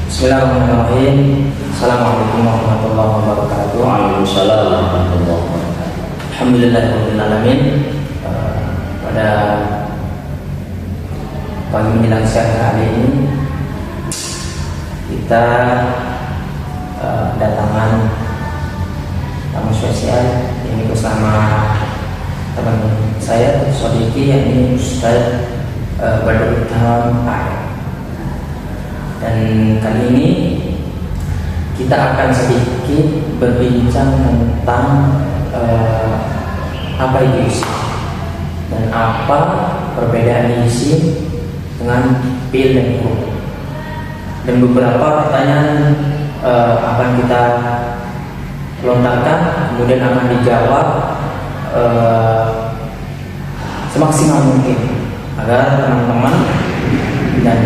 Bismillahirrahmanirrahim. Assalamualaikum warahmatullahi wabarakatuh. Waalaikumsalam warahmatullahi wabarakatuh. Alhamdulillahirabbil alamin. Pada pagi menjelang siang hari ini kita kedatangan tamu spesial ini bersama teman saya Sodiki, yakni Ustaz Badrul Ilham AM. Dan kali ini kita akan sedikit berbincang tentang apa itu isim dan apa perbedaan isim dengan fi'il dan huruf. Dan beberapa pertanyaan akan kita lontarkan, kemudian akan dijawab semaksimal mungkin agar teman-teman dan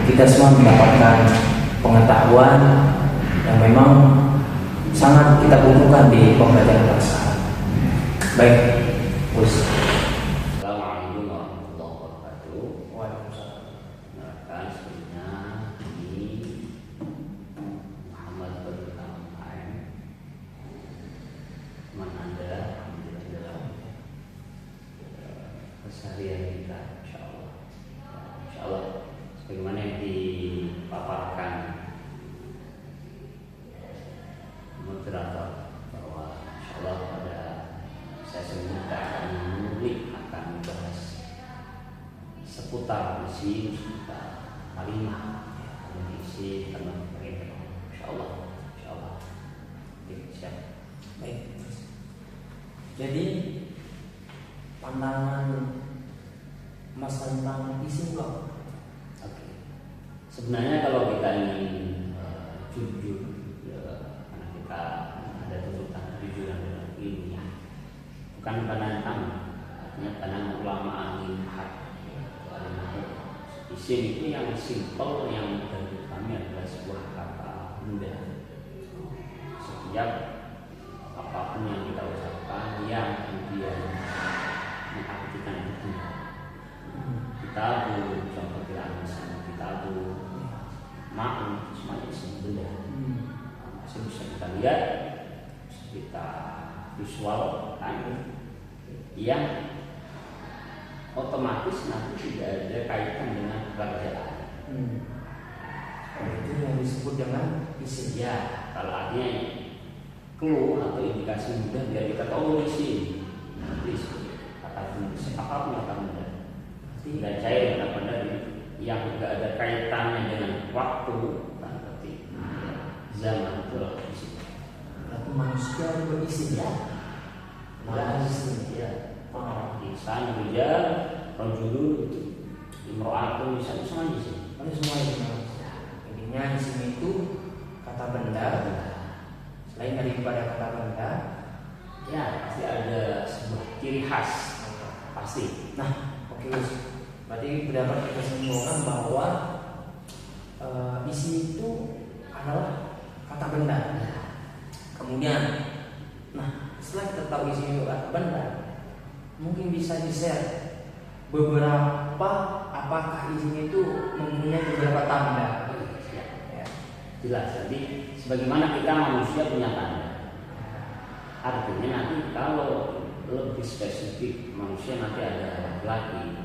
kita semua mendapatkan pengetahuan yang memang sangat kita butuhkan di pembelajaran bahasa. Baik, Gus. Assalamualaikum warahmatullahi wabarakatuh. Waalaikumsalam. Perkenalkan, sebelumnya ini Muhammad Badrul Ilham AM, teman Anda, alhamdulillah dalam keseharian kita, insyaallah sebagaimana yang dipaparkan moderator bahwa insyaallah pada sesi ini kita akan mengulik, akan membahas seputar isi, seputar kalimat, isi tentang mereka, insyaallah. Oke, siap. Baik. Jadi pandangan Mas tentang isim kok. Oke. Sebenarnya kalau kita ingin jujur, karena kita ada tuntutan kejujuran dalam ilmiah, bukan pandangan kami, artinya pandangan ulama ahli hak. Isim itu yang simpel, yang bagi kami adalah sebuah kata mudah. Setiap apapun yang kita ucapkan yang kemudian mengartikan itu, kita contoh kita maaf, semuanya isim benda. Masih bisa kita lihat, bisa kita visual kan, yang otomatis nanti tidak ada kaitan dengan pekerjaan. Itu yang disebut dengan isim. Ya, kalau artinya clue atau indikasi mudah biar kita tahu isim. Nanti kata penulis apapun kata mudah. Tidak cair benar-benar yang tidak ada kaitannya dengan waktu, kan berarti zaman itu lah isim. Berarti manusia juga isim ya. Isim ya. Insan, rijal, rajulun, imro'atun, misalnya semuanya isim. Ini semua isim. Intinya isim itu kata benda. Selain daripada kata benda, ya pasti ada sebuah ciri khas, pasti. Nah, oke, berarti dapat kita simpulkan bahwa isim itu adalah kata benda. Kemudian, nah setelah kita tahu isim itu kata benda, mungkin bisa di-share beberapa apakah isim itu mempunyai beberapa tanda. Ya. Jelas. Jadi sebagaimana kita manusia punya tanda. Artinya nanti kalau lebih spesifik, manusia nanti ada laki-laki,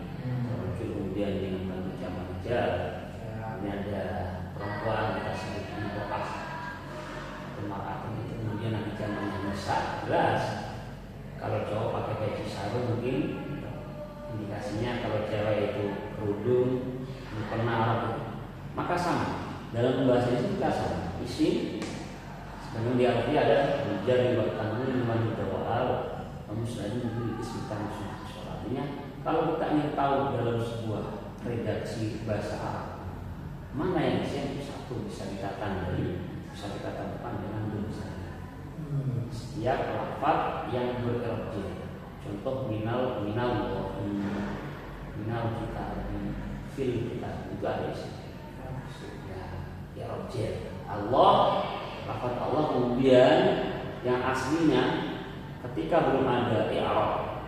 kemudian dengan bentuk jamak rijal, ini ada perempuan kita sebut imro'ah, mar'atun itu kemudian nanti jamaknya nisa. Jelas. Kalau cowok pakai peci sarung mungkin indikasinya, kalau cewek itu kerudung, mukena, maka sama. Dalam pembahasan itu kita sama. Isim sebenarnya diarti ada hujan di waktu liman bawal, kamu selalu memiliki sekitar artinya kalau kita ingin tahu dalam sebuah redaksi bahasa Arab mana yang isim, satu bisa kita tandai, bisa kita tentukan dengan tulisan. Setiap lafaz yang bererti, contoh minal kita fil kita juga ada isim. Ya objek Allah, lafaz Allah, kemudian yang aslinya ketika belum ada i'rab,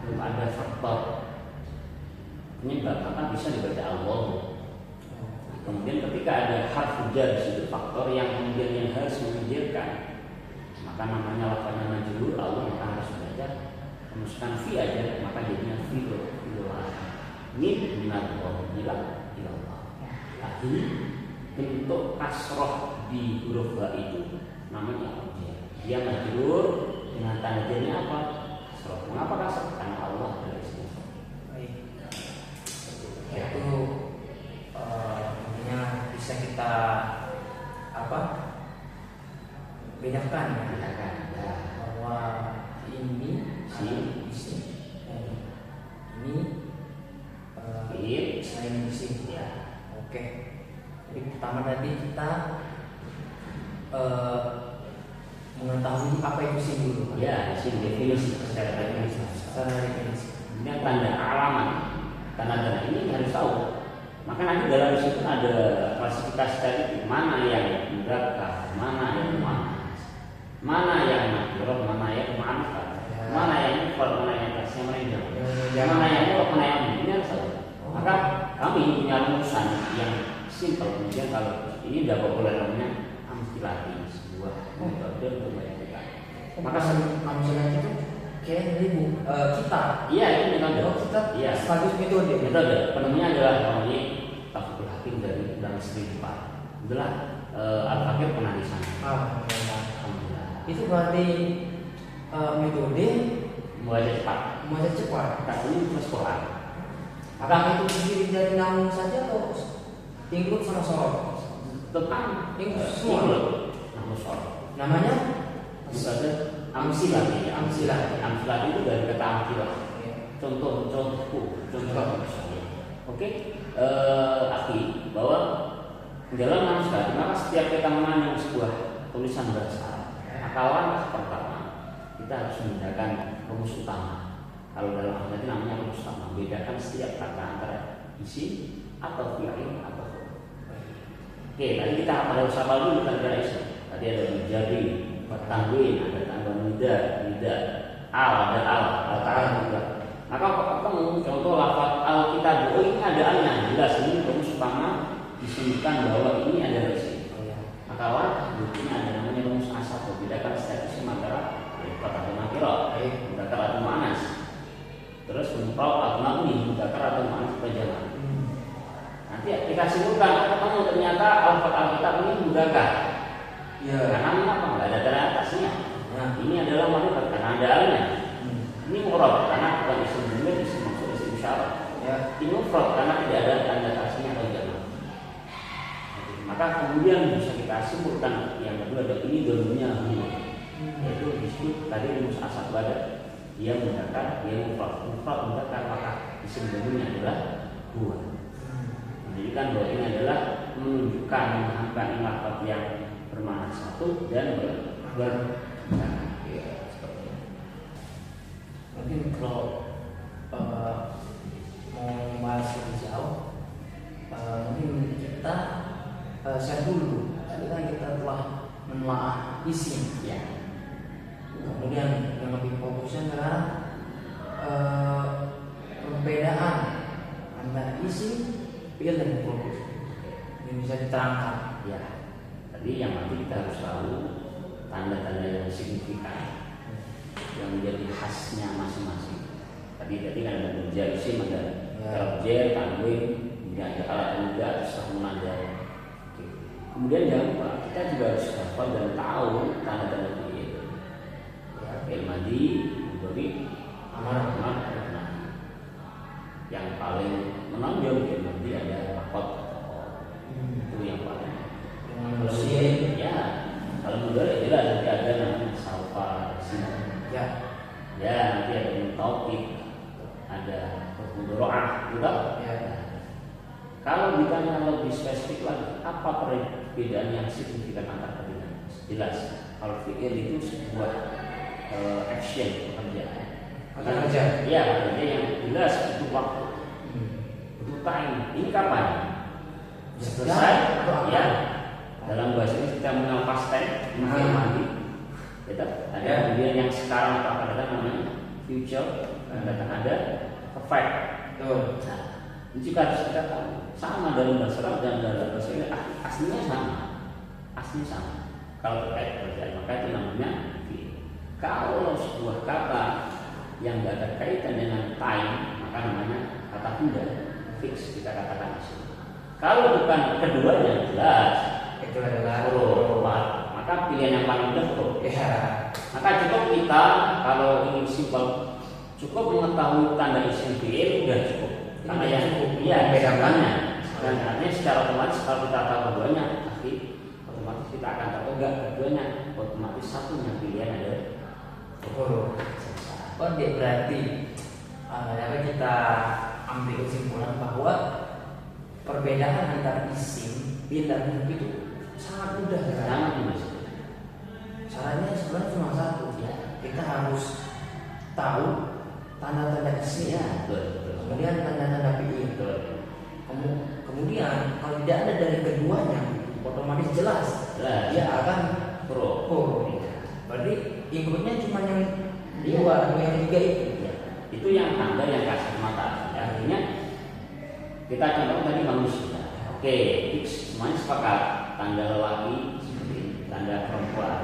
belum ada faktor penyebab, maka bisa dibaca Allah. Kemudian ketika ada harfu jar di situ, faktor yang kemudian yang harus mengajarkan, maka namanya lafaznya majrur, Allah maka harus belajar memasukkan fi aja, maka jadinya fi'il. Min minallah ila ilallah. Tapi bentuk kasroh di huruf ba itu namanya objek. Dia majrur dengan tanda jarnya apa? Kasroh. Mengapa kasroh? Karena Allah adalah isim. Itu intinya bisa kita bedakan ya, bahwa ini isim, ini selain isim ya. Oke. Jadi pertama tadi kita mengetahui apa itu isim dulu. Ya, isim definisi secara definisi. Kemudian tanda alamat. Tanda-tanda ini harus tahu. Maka nanti dalam situ ada klasifikasi tadi, mana yang mudzakkar, mana yang muannas, mana yang nakirah, mana yang ma'rifat, mana yang mufrad, mana yang tasnya menunjuk, mana yang mudzakkar, mana yang ini harus tahu. Maka kami punya rumusan yang simpel. Kemudian kalau ini sudah populer namanya amsilati, sebuah metode untuk membayangkan. Maka amsilati itu kayak dari kita. Iya, ini metode. Kita Iya. sekaligus metode. Metode penuhnya adalah namanya Tafsirul Hakim dari dalam Sri Pak. Adalah Al-Fakir pernah di sana. Alhamdulillah. Itu berarti metode Membaca cepat. membaca cepat. Tak ini plus Quran. Apakah itu terdiri dari namun saja atau include sama sorot? Tentang Include semua. Namun sorot. Namanya Misalnya amsilati. Amsilati itu dari kata amsilah. Contohku. Oke. Akhi, bahwa dalam amsilati maka setiap kita memandang sebuah tulisan bahasa, maka langkah pertama kita harus membedakan rumus utama. Kalau dalam amsilati namanya rumus utama, membedakan setiap kata antara isim atau fi'il atau huruf. Oke, tadi kita pada usaha dulu tentang isim. Tadi ada menjadi tanwin, ada tanwin nida, ada al juga. Maka ketemu contoh lafaz al-kitab, ini ada alnya, jelas ini rumus utama disebutkan bahwa ini ada isim. Maka buktinya ada namanya rumus asal, membedakan setiap isim antara mufrad atau nakirah, mudzakkar atau muannas. Terus mufrad atau mabni, mudzakkar atau muannas berjamaah. Nanti kita simpulkan ketemu ternyata lafaz al-kitab ini mudzakkar. Ya, karena mengapa nggak ada tanda atasnya? Nah, ini adalah ma'rifat karena ada alnya. Ini murad karena bukan isim jumlah, isim maksud, isim isyarat. Ya. Ini mufrad karena tidak ada tanda atasnya atau jamaah. Maka kemudian bisa kita simpulkan yang kedua ada ini dominya huwa. Yaitu disebut tadi rumus asal ada. Dia mengatakan dia mufrad mengatakan maka isim dominya adalah huwa. Menjadikan bahwa ini adalah menunjukkan menghamkan lafaz yang bermakna satu dan mungkin kalau mau membahas lebih jauh, mungkin kita share dulu. Tadi kan kita telah menelaah isim, ya. Kemudian yang lebih fokusnya adalah perbedaan antara isim, fi'il dan huruf. Ini bisa diterangkan, ya. Tadi yang nanti kita harus tahu tanda-tanda yang signifikan yang menjadi khasnya masing-masing. Tadi kan ada menjadi isim, ada objek, tanwin, tidak ada alat muda, terserah ada. Kemudian jangan lupa kita juga harus hafal dan tahu tanda-tanda fi'il. Fi'il madhi, mudhari, amar, yang paling menonjol fi'il madhi ada faqad. Itu yang paling. Ya, kalau mudhari jelas nanti ada namanya saufa, ya nanti ada mutawakkil, ada mudhari'ah juga. Ya. Kalau ditanya lebih spesifik lagi, apa perbedaan yang signifikan antara keduanya? Jelas, kalau fi'il itu sebuah action pekerjaan. Kerja. Ya, pekerjaan yang jelas butuh waktu, butuh time. Ini kapan? Selesai? Ya. Dalam bahasa ini kita mengenal past tense, mandi. Ada kemudian yang sekarang atau akan datang namanya future, akan datang ada perfect. Nah, ini juga harus kita tahu. sama dalam bahasa Arab dan dalam bahasa Inggris aslinya sama. Aslinya sama. Kalau terkait pekerjaan maka itu namanya fi'il. Kalau sebuah kata yang tidak ada kaitan dengan time maka namanya kata tunda, fix kita katakan di sini. Kalau bukan keduanya jelas itu adalah huruf, maka pilihan yang paling mudah huruf. ya. Maka cukup kita kalau ingin simpel cukup mengetahui tanda isim fi'il sudah cukup. Karena yang iya bedakannya dan artinya secara otomatis kalau kita tahu keduanya pasti otomatis kita akan tahu enggak keduanya otomatis satunya pilihan ada huruf. Oh dia berarti kita ambil kesimpulan bahwa perbedaan antara isim fi'il dan huruf itu sangat mudah kan? sangat mudah. Caranya sebenarnya cuma satu ya. Kita harus tahu tanda-tanda isim Ya, betul. kemudian tanda-tanda fi'il. Kemudian kalau tidak ada dari keduanya otomatis jelas dia akan huruf. Berarti ikutnya cuma yang dua atau yang tiga itu. Ya. Itu yang tanda yang kasat mata. Artinya kita contoh tadi manusia. Oke, fix semuanya sepakat tanda lelaki seperti ini, tanda perempuan.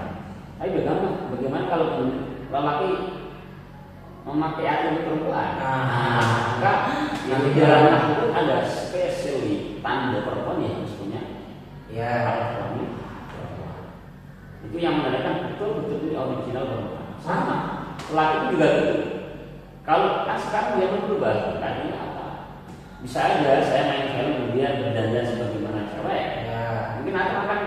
Tapi bagaimana kalau lelaki memakai atribut perempuan? Maka di dalam itu ada spesial tanda perempuan yang harus punya. Ya. Perempuan. Itu yang menandakan betul-betul ini original perempuan. Sama, lelaki itu juga gitu. Kalau sekarang dia berubah, artinya apa? Bisa aja saya main film kemudian berdandan sebagaimana cewek. Ya. Mungkin akan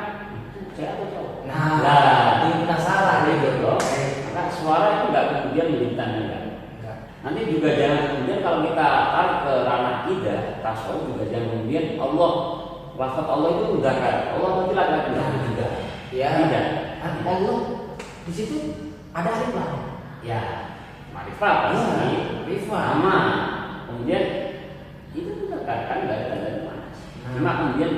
saya atau cowok. Nah, ini penasaran gitu gitu. loh. Maka suara itu nggak kemudian ditandakan. Nanti juga jangan kemudian kalau kita tarik ke ranah akidah, tasawuf juga jangan kemudian Allah lafaz Allah itu udah kan. Allah nanti laki-laki juga. Ya. Tidak. Allah di situ ada alif lam. Ya. Marifat pasti. Marifat. Sama. Kemudian itu juga kan nggak ada tanda mana. Cuma kemudian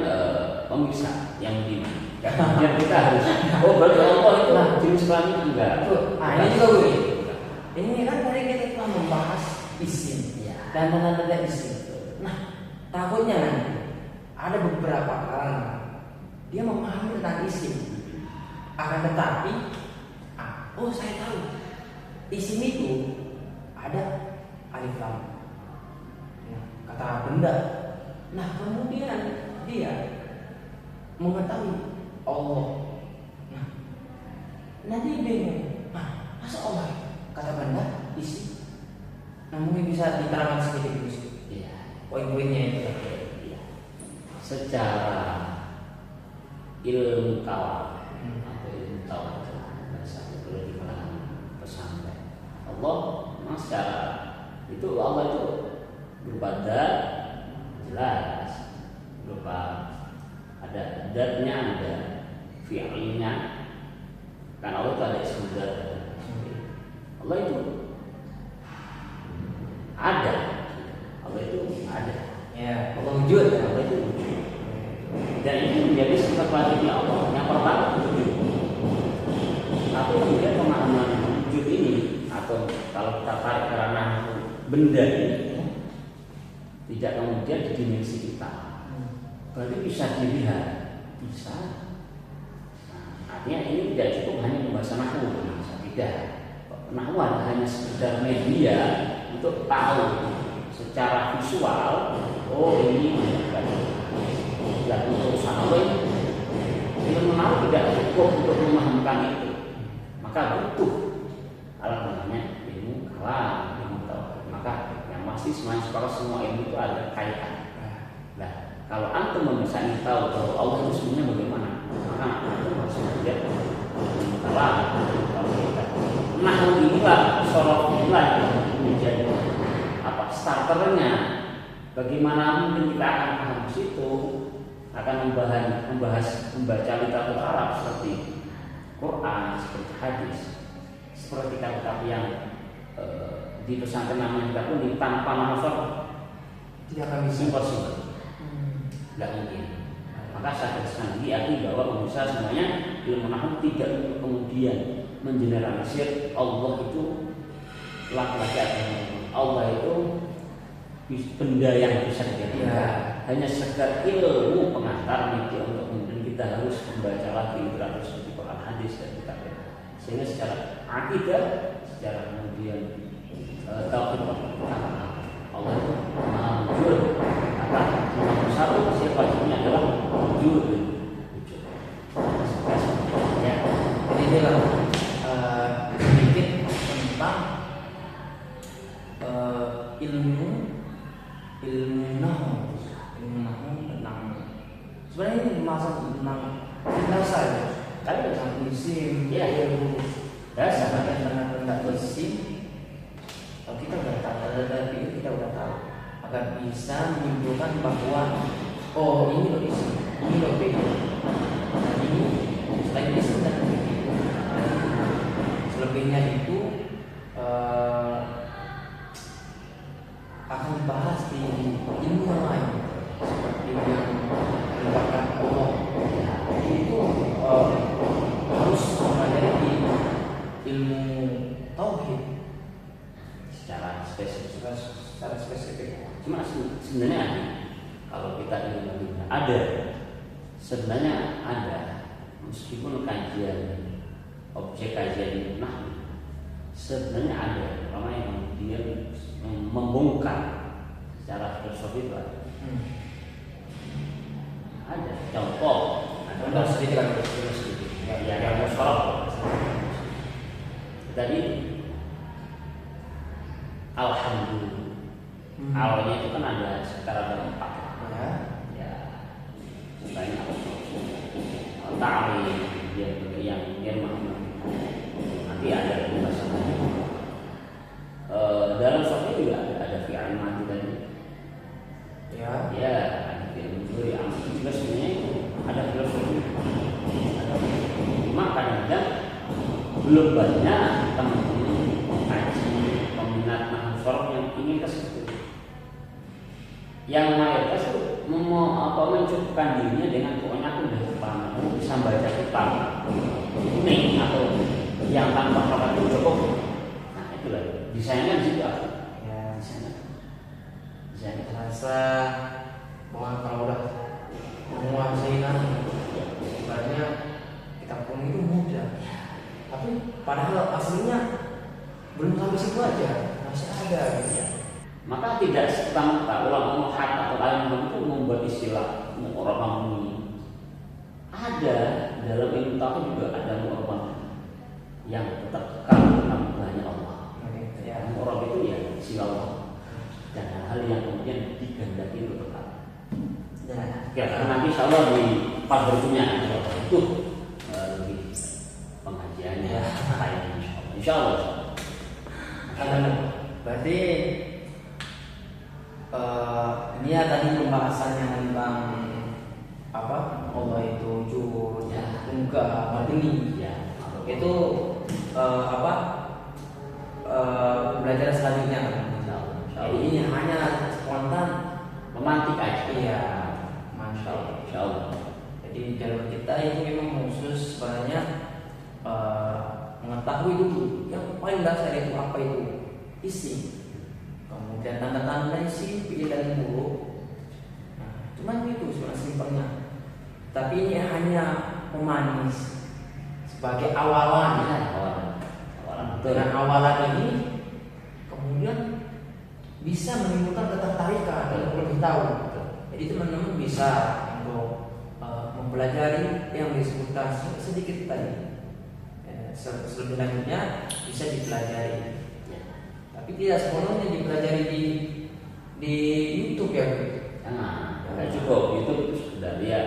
pemirsa yang begini. Kemudian kita harus berarti Allah itu jenis kelamin enggak. Ini juga begini. Ini kan tadi kita telah membahas isim dan tanda-tanda isim. Nah, takutnya nanti ada beberapa orang dia memahami tentang isim, akan tetapi, saya tahu isim itu ada alif lam, kata benda. Nah, kemudian dia mengetahui Allah. Nah, nanti bingung. Masa Allah kata benda isi? Nah, mungkin bisa diterangkan sedikit dulu sih. Iya. Poin-poinnya itu. Iya. Secara ilmu kalam atau ilmu tauhid bahasa itu di kalangan pesantren. Allah memang secara itu Allah itu berupa dat jelas, berupa ada datnya, ada fi'ilnya. Karena Allah itu ada isim dat. Allah itu ada. Allah itu ada. Ya, Allah wujud. Allah itu wujud. Dan ini menjadi sifat wajibnya Allah. Yang pertama wujud. Tapi kemudian pemahaman wujud ini atau kalau kita tarik ke ranah benda ini tidak kemudian di dimensi kita. Berarti bisa dilihat, bisa. Nah, artinya ini tidak cukup hanya pembahasan nahwu, tidak. Nahwu hanya sekedar media untuk tahu secara visual. Oh ini tidak urusan Allah ini. Ilmu nahwu tidak cukup untuk memahamkan itu. Maka butuh alat namanya ilmu kalam, ilmu tauhid. Maka yang pasti semua ilmu itu ada kaitan. Nah, kalau antum bisa tahu bahwa Allah itu sebenarnya bagaimana, maka antum harus melihat ilmu kalam, nah inilah sorot inilah yang menjadi starternya. Bagaimana mungkin kita akan paham di situ, akan membahas membaca literatur Arab seperti Quran, seperti hadis, seperti kitab-kitab yang di pesantren namanya kita pun tanpa manfaat tidak akan bisa. Impossible. Tidak mungkin. Maka saya tegaskan lagi arti bahwa pemirsa semuanya ilmu nahwu tidak untuk kemudian mengeneralisir Allah itu laki-laki atau perempuan. Allah itu benda yang bisa dijadikan. hanya sekedar ilmu pengantar media untuk kemudian kita harus membaca lagi literatur seperti Quran hadis dan kitab, sehingga secara akidah, secara kemudian tauhid Allah itu maha wujud. Kata nomor satu sifatnya adalah wujud. Ya, jadi dia sedikit tentang ilmu nahu tentang sebenarnya ini pembahasan tentang dasar ya. Tapi tentang isim, ya, ilmu dasar tentang isim. Kalau kita udah tahu, tapi kita udah tahu agar bisa menyimpulkan bahwa oh ini loh isim, ini loh fi'il, dan ini selain isim dan fi'il. Selebihnya itu akan dibahas di ilmu yang lain seperti yang melibatkan Allah. Itu harus mempelajari di ilmu tauhid secara spesifik. Cuma sebenarnya kalau kita ingin lebih ada, sebenarnya ada, meskipun kajian objek kajian sebenarnya ada orang yang kemudian membongkar secara filosofi itu ada. Ada contoh, ada sedikit yang musyarah tadi. Alhamdulillah. Awalnya itu kan ada sekitar ada 4. Ya, banyak. Ta'rif yang nanti ada pembahasannya. Dalam soal juga ada fi'il madi tadi. Ya, ada fi'il mudhari yang sebenarnya ada filosofi. Cuma kadang-kadang belum banyak teman-teman kaji peminat nahwu sharaf yang ingin ke situ. Yang mayoritas itu mencukupkan dirinya dengan pokoknya aku udah paham, aku bisa baca kitab ini atau yang tanpa kata itu cukup. Nah itulah desainnya di situ aku. Ya, desainnya terasa bahwa kalau udah menguasai sebenarnya kitab pun itu mudah. Tapi padahal aslinya belum sampai situ aja, masih ada gitu ya. Maka tidak serta-merta ulama atau alim itu membuat istilah mu'arrabah ini. Ada dalam ilmu tauhid juga ada mu'arrabah yang tetap kekal dalam banyak Allah. Mu'arrabah itu ya sila Allah dan hal yang kemudian digandaki untuk tetap. Ya, nanti insyaallah di part berikutnya itu lebih pengajiannya insyaallah. Berarti ini ya tadi pembahasannya tentang apa Allah itu wujud, enggak batini ya. Itu pembelajaran selanjutnya. Jadi ini hanya spontan memantik aja. Iya, masya Allah. Jadi jalur kita itu memang khusus sebenarnya mengetahui dulu yang paling dasar itu apa itu isi. Kemudian tanda-tanda isi, fi'il dan huruf. Nah, cuman itu sebenarnya simpelnya. Tapi ini hanya pemanis sebagai awalan. Dengan awalan ini kemudian bisa menimbulkan ketertarikan untuk lebih tahu. Jadi teman-teman bisa untuk mempelajari yang disebutkan sedikit tadi. Selebih lanjutnya bisa dipelajari. Tapi tidak sepenuhnya dipelajari di YouTube ya. Tidak cukup YouTube itu sekedar ya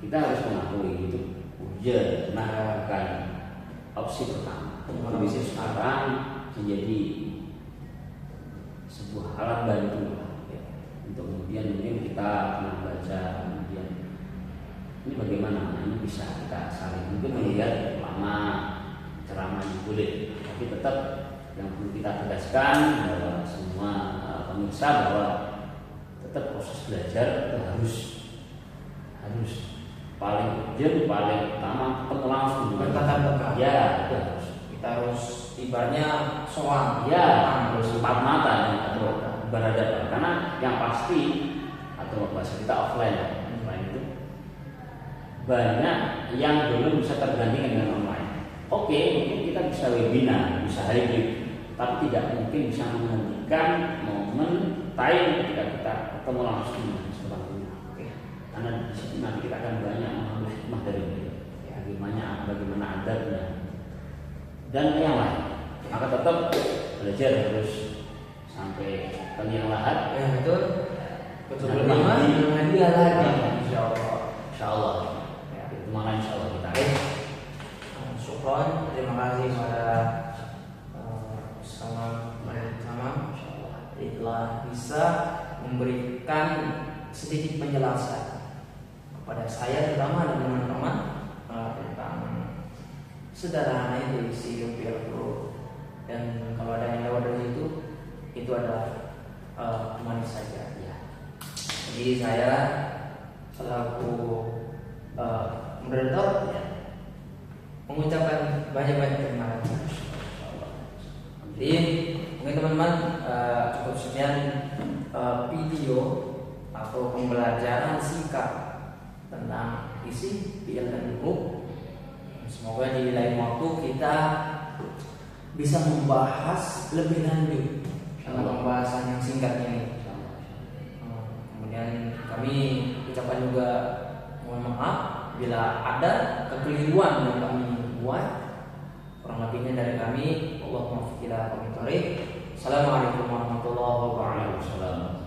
kita harus mengakui itu ujian bukan opsi pertama. Opsi sekarang menjadi sebuah alat bantu untuk kemudian mungkin kita pernah baca kemudian ini bagaimana ini bisa kita saling mungkin melihat lama ceramah boleh, tapi tetap yang perlu kita tegaskan bahwa semua pemirsa bahwa tetap proses belajar itu harus paling urgent, paling utama ketemu langsung bertatap muka. Ya, kita harus ibaratnya soal. Ya, harus empat mata atau berhadapan. Karena yang pasti atau bahasa kita offline ya. Offline itu banyak yang belum bisa tergantikan dengan online. Oke, mungkin kita bisa webinar, bisa hybrid, tapi tidak mungkin bisa menggantikan momen time ketika kita ketemu langsung dengan seorang guru. Karena di situ nanti kita akan banyak mengambil hikmah dari beliau, bagaimana adabnya dan yang lain. Maka tetap belajar terus sampai ke liang lahat. Ya betul. Betul. Dan Belum dia lagi. Insya Allah. Ya, itu malah insya Allah kita. Syukron, terima kasih pada sama telah bisa memberikan sedikit penjelasan kepada saya terutama dan teman-teman tentang sederhana itu isi rupiah Pro. Dan kalau ada yang lewat dari itu adalah manis saja ya. Jadi saya selaku moderator ya, mengucapkan banyak-banyak terima kasih. Jadi mungkin teman-teman cukup sekian video atau pembelajaran singkat tentang isi PL dan Group. Semoga di lain waktu kita bisa membahas lebih lanjut tentang pembahasan yang singkat ini. Kemudian kami ucapkan juga mohon maaf bila ada kekeliruan yang kami buat. Kurang lebihnya dari kami, Allahumma fikirah wa mitari. Assalamualaikum warahmatullahi wabarakatuh.